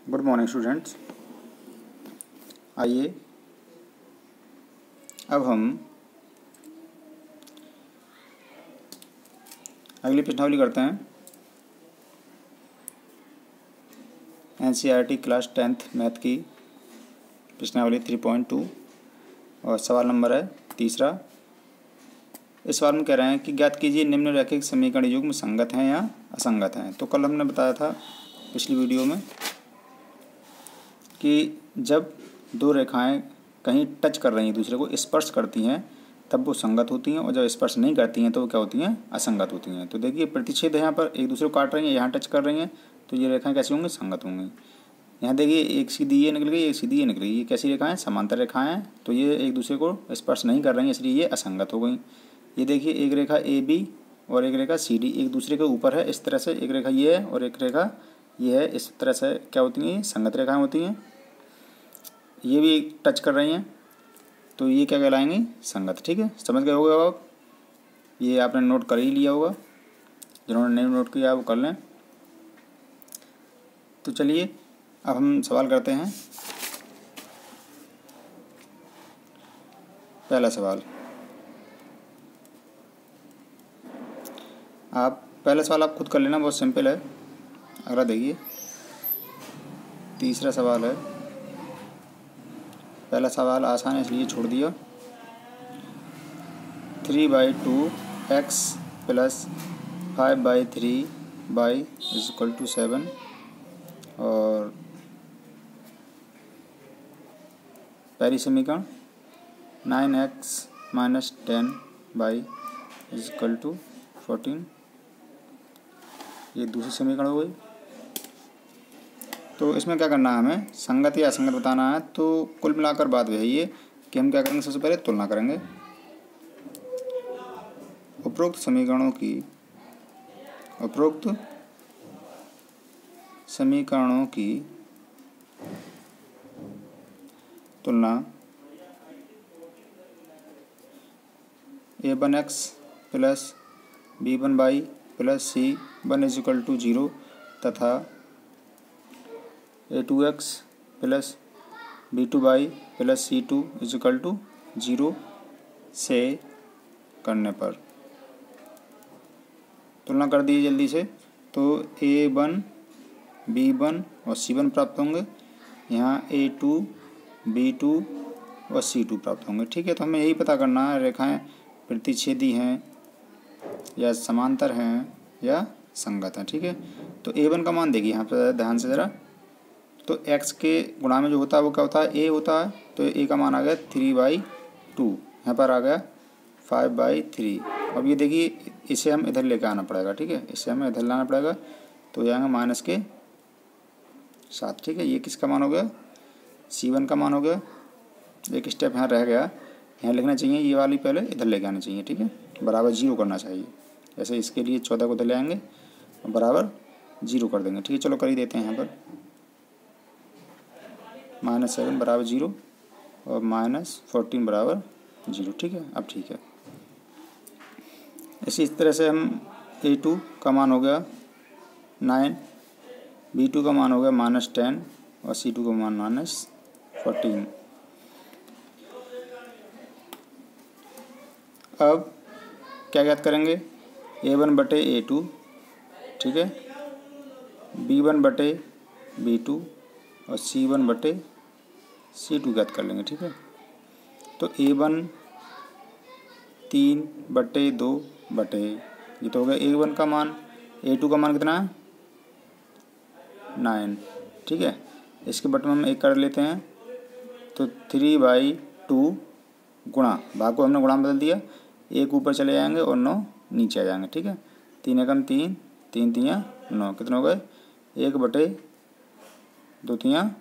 Good morning students. आइए अब हम अगली प्रश्नावली करते हैं। एनसीईआरटी क्लास 10th मैथ की प्रश्नावली 3.2 और सवाल नंबर है 3। इस सवाल में कह रहे हैं कि ज्ञात कीजिए निम्नलिखित समीकरण युग्म संगत हैं या असंगत हैं। तो कल हमने बताया था पिछली वीडियो में कि जब दो रेखाएं कहीं टच कर रही हैं, दूसरे को स्पर्श करती हैं, तब वो संगत होती हैं, और जब स्पर्श नहीं करती हैं तो वो क्या होती हैं, असंगत होती हैं। तो देखिए प्रतिच्छेद यहाँ पर एक दूसरे को काट रही हैं, यहाँ टच कर रही हैं, तो ये रेखाएं कैसी होंगी, संगत होंगी। यहाँ देखिए एक सीधी ये निकल गई, एक सीधी ये निकल गई, ये कैसी रेखाएं, समांतर रेखाएं हैं, तो ये एक दूसरे को स्पर्श नहीं कर रही हैं, इसलिए ये असंगत हो गई। ये देखिए एक रेखा ए बी और एक रेखा सी डी एक दूसरे के ऊपर है, इस तरह से एक रेखा ये है और एक रेखा ये है, इस तरह से क्या होती हैं, संगत रेखाएं होती हैं। ये भी टच कर रही हैं, तो ये क्या कहलाएंगी, संगत। ठीक है, समझ गए होगा आप। ये आपने नोट कर ही लिया होगा, जिन्होंने नहीं नोट किया वो कर लें। तो चलिए अब हम सवाल करते हैं। पहला सवाल, पहला सवाल आप खुद कर लेना, बहुत सिंपल है। अगला देखिए, तीसरा सवाल है। पहला सवाल आसान है इसलिए छोड़ दिया। 3/2 x प्लस 5/3 y = 7 और पहली समीकरण 9x - 10 y = 14। ये दूसरी समीकरण हो गई। तो इसमें क्या करना है, हमें संगत या असंगत बताना है। तो कुल मिलाकर बात वही है कि हम क्या करेंगे, सबसे पहले तुलना करेंगे। उपरोक्त समीकरणों की तुलना a1x plus b1y plus c1 = 0 तथा a2x plus b2y plus c2 = 0 से करने पर तुलना कर दी जल्दी से। तो a1 b1 और c1 प्राप्त होंगे, यहाँ a2 b2 और c2 प्राप्त होंगे। ठीक है, तो हमें यही पता करना है रेखाएं प्रतिच्छेदी हैं या समांतर हैं या संगत हैं। ठीक है, तो a1 का मान देखिए यहाँ पर ध्यान से ज़रा। तो x के गुणा में जो होता है वो क्या होता है, a होता है। तो a का मान आ गया 3/2, यहाँ पर आ गया 5/3। अब ये देखिए इसे हम इधर लेकर आना पड़ेगा। ठीक है, इसे हमें इधर लाना पड़ेगा, तो जाएंगे -7। ठीक है, ये किसका मान हो गया, c1 का मान हो गया। एक स्टेप यहाँ रह गया, यहाँ लिखना चाहिए, ये वाली पहले इधर लेके आनी चाहिए। ठीक है, बराबर 0 करना चाहिए। जैसे इसके लिए 14 को इधर ले आएंगे और बराबर 0 कर देंगे। ठीक है, चलो कर ही देते हैं। यहाँ पर -7 बराबर 0 और -14 बराबर 0। ठीक है, अब ठीक है। इस तरह से हम a2 का मान हो गया 9, b2 का मान हो गया -10 और c2 का मान -14। अब क्या ज्ञात करेंगे, a1/a2, ठीक है, b1/b2 और c1/c2 ज्ञात कर लेंगे। ठीक है, तो a1 3/2 ये तो हो गया a1 का मान। a2 का मान कितना है, 9। ठीक है, इसके बटे में हम एक कर लेते हैं, तो 3/2 गुणा, भाग को हमने गुणा में बदल दिया, एक ऊपर चले जाएंगे और 9 नीचे आ जाएंगे। ठीक है, 3 एकम 3, 3 तियाँ 9, कितने हो गए, 1/2 तियाँ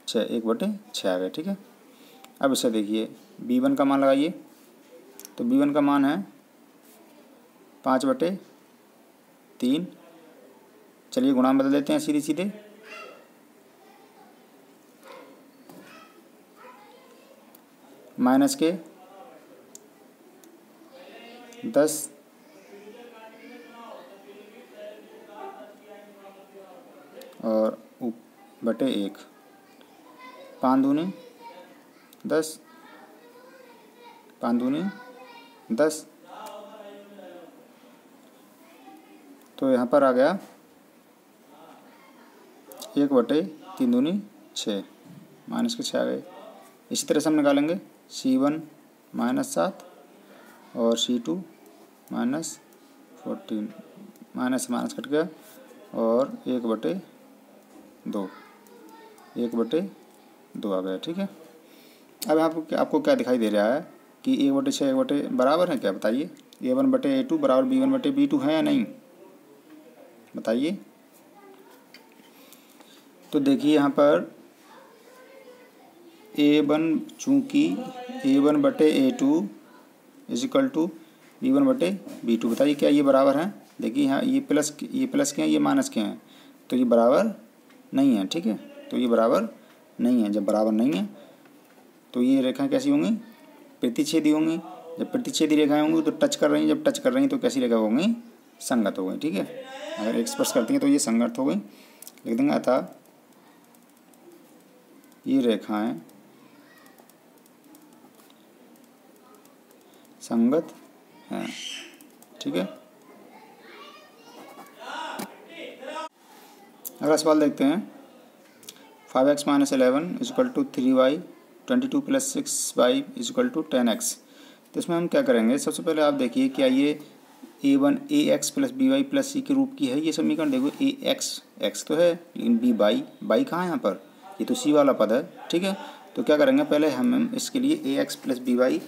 6, 1/6 आ गए। ठीक है, अब इसे देखिए b1 का मान लगाइए। तो b1 का मान है 5/3। चलिए गुणा में बदल देते हैं सीधे सीधे, माइनस के 10 और बटे 1, 5 दूनी 10, 5 दूनी 10, तो यहाँ पर आ गया 1/3 दूनी 6, माइनस के 6 आ गए। इसी तरह से हम निकालेंगे C1 -7 और C2 -14, माइनस माइनस कट गया और 1/2, 1/2 आ गया। ठीक है, अब आपको क्या दिखाई दे रहा है कि 1/6 1 बराबर है क्या, बताइए। A1/A2 बराबर B1/B2 है या नहीं, बताइए। तो देखिए यहाँ पर A1 चूँकि A1/A2 इजिकल टू B1/B2, बताइए क्या ये बराबर हैं। देखिए यहाँ ये प्लस के हैं, ये माइनस के हैं, तो ये बराबर नहीं है। ठीक है, तो ये बराबर नहीं है। जब बराबर नहीं है तो ये रेखाएं कैसी होंगी, प्रतिच्छेदी होंगी। जब प्रतिच्छेदी रेखाएं होंगी तो टच कर रही हैं, जब टच कर रही हैं तो कैसी रेखा होंगी, संगत हो गई। ठीक है, अगर एक स्पर्श करती हैं तो ये संगत हो गई, लिख देंगे। अतः ये रेखाएं संगत हैं। ठीक है, अगला सवाल देखते हैं। 5x - 11 = 3y, 22 + 6y = 10x। तो इसमें हम क्या करेंगे, सबसे पहले आप देखिए क्या ये A1 ax + by + c के रूप की है ये समीकरण। देखो x तो है लेकिन by कहाँ है यहाँ पर, ये तो c वाला पद है। ठीक है, तो क्या करेंगे, पहले हम इसके लिए ax + by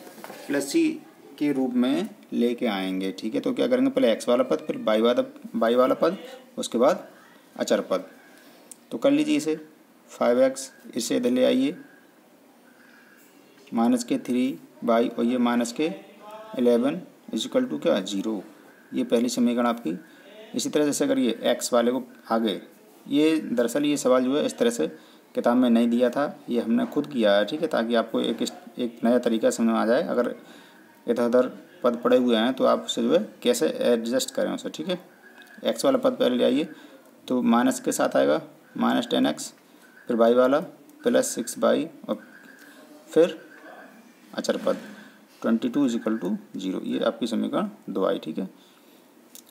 + c के रूप में लेके आएंगे। ठीक है, तो क्या करेंगे, पहले x वाला पद, फिर y वाला पद, उसके बाद अचर पद। तो कर लीजिए इसे 5x, इसे इधर ले आइए, -3y और ये -11 = क्या 0। ये पहली समीकरण आपकी। इसी तरह जैसे करिए x वाले को आगे, ये दरअसल ये सवाल जो है इस तरह से किताब में नहीं दिया था, ये हमने खुद किया है। ठीक है, ताकि आपको एक नया तरीका समझ में आ जाए। अगर इधर उधर पद पड़े हुए हैं तो आप उसे जो है कैसे एडजस्ट करें उसे। ठीक है, x वाला पद पहले ले आइए, तो माइनस के साथ आएगा -10x, फिर y वाला +6y और फिर अचर पद 22 = 0। ये आपकी समीकरण 2 आई। ठीक है,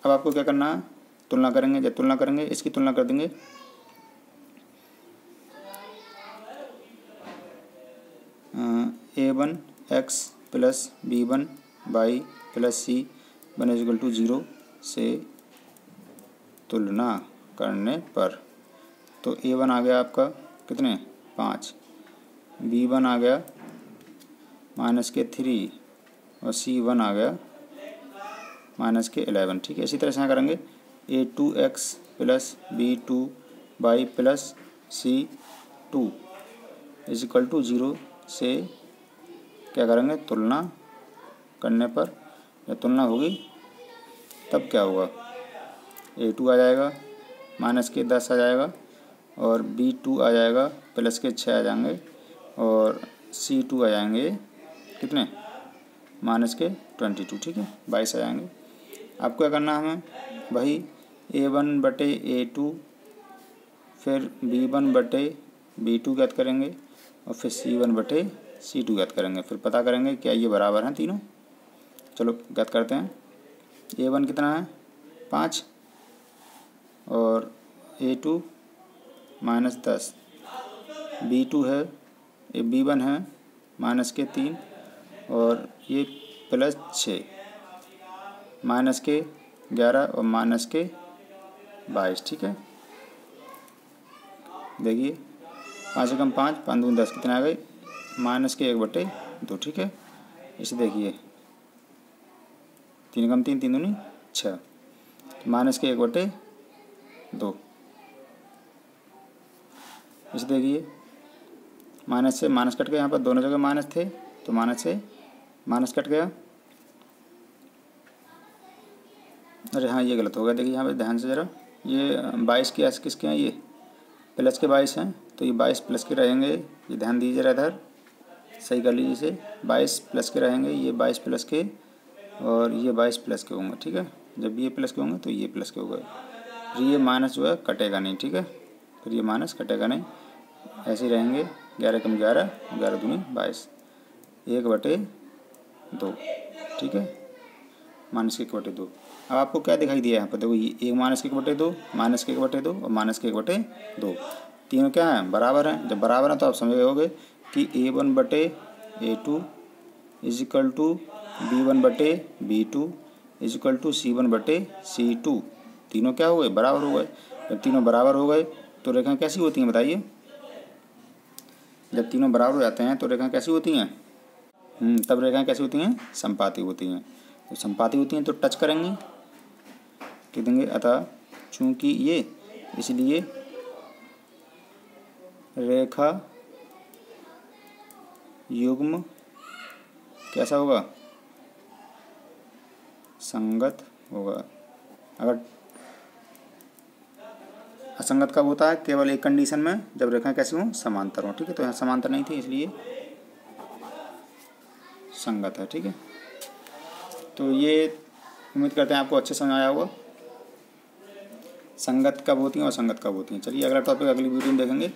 अब आपको क्या करना है, तुलना करेंगे। जब तुलना करेंगे इसकी तुलना कर देंगे A1x + B1y + c = 0 से तुलना करने पर। तो A1 आ गया आपका कितने 5, B1 आ गया -3 और C1 आ गया -11। ठीक है, इसी तरह से यहाँ करेंगे A2x + B2y + C2 = 0 से क्या करेंगे, तुलना करने पर। जब तुलना होगी तब क्या होगा, A2 आ जाएगा -10 आ जाएगा और B2 आ जाएगा +6 आ जाएंगे और C2 आ जाएंगे कितने -22। ठीक है, 22 आ जाएंगे। आपको क्या करना है, हमें वही A1/A2 फिर B1/B2 ज्ञात करेंगे और फिर C1/C2 ज्ञात करेंगे। फिर पता करेंगे क्या ये बराबर हैं तीनों। चलो ज्ञात करते हैं। A1 कितना है 5 और A2 -10, B2 है B1 है -3 और ये +6, -11 और -22। ठीक है, देखिए 5 से कम 5, 5 दूनी 10, कितने आ गए -1/2। ठीक है, इसे देखिए 3 कम 3, 3 दूनी 6, -1/2। इसे देखिए माइनस से माइनस कट गया, यहाँ पर दोनों जगह माइनस थे तो माइनस से माइनस कट गया। अरे हाँ, ये गलत हो गया। देखिए यहाँ पे ध्यान से ज़रा, ये 22 के एस किसके हैं, ये प्लस के 22 हैं, तो ये 22 प्लस के रहेंगे। ये ध्यान दीजिए जरा, इधर सही कर लीजिए इसे। 22 प्लस के रहेंगे, ये 22 प्लस के और ये 22 प्लस के होंगे। ठीक है, जब ये प्लस के होंगे तो ये प्लस के होंगे, फिर ये माइनस जो है कटेगा नहीं। ठीक है, फिर ये माइनस कटेगा नहीं, ऐसे ही रहेंगे। 11 कम 11, 11 दूनी 22, 1/2, ठीक है, -1/2। अब आपको क्या दिखाई दिया यहाँ पर, देखो ये एक -1/2, -1/2 और -1/2, तीनों क्या हैं, बराबर हैं। जब बराबर हैं तो आप समझ गए कि A1/A2 is equal to B1/B2 is equal to C1/C2। तीनों क्या हो गए, बराबर हो गए। जब तीनों बराबर हो गए तो रेखाएं कैसी होती हैं बताइए। जब तीनों बराबर हो जाते हैं तो रेखाएं कैसी होती हैं, तब रेखाएं कैसी होती हैं, संपाती होती हैं। तो संपाती होती हैं तो टच करेंगी, कह देंगे अतः चूंकि ये, इसलिए रेखा युग्म कैसा होगा, संगत होगा। अगर असंगत कब होता है, केवल एक कंडीशन में, जब रेखाएं कैसी हों, समांतर हों, ठीक है। तो यहाँ समांतर नहीं थी इसलिए संगत है, ठीक है। तो ये उम्मीद करते हैं आपको अच्छे समझ आया होगा, संगत कब होती हैं और असंगत कब होती हैं। चलिए अगला टॉपिक अगली वीडियो में देखेंगे।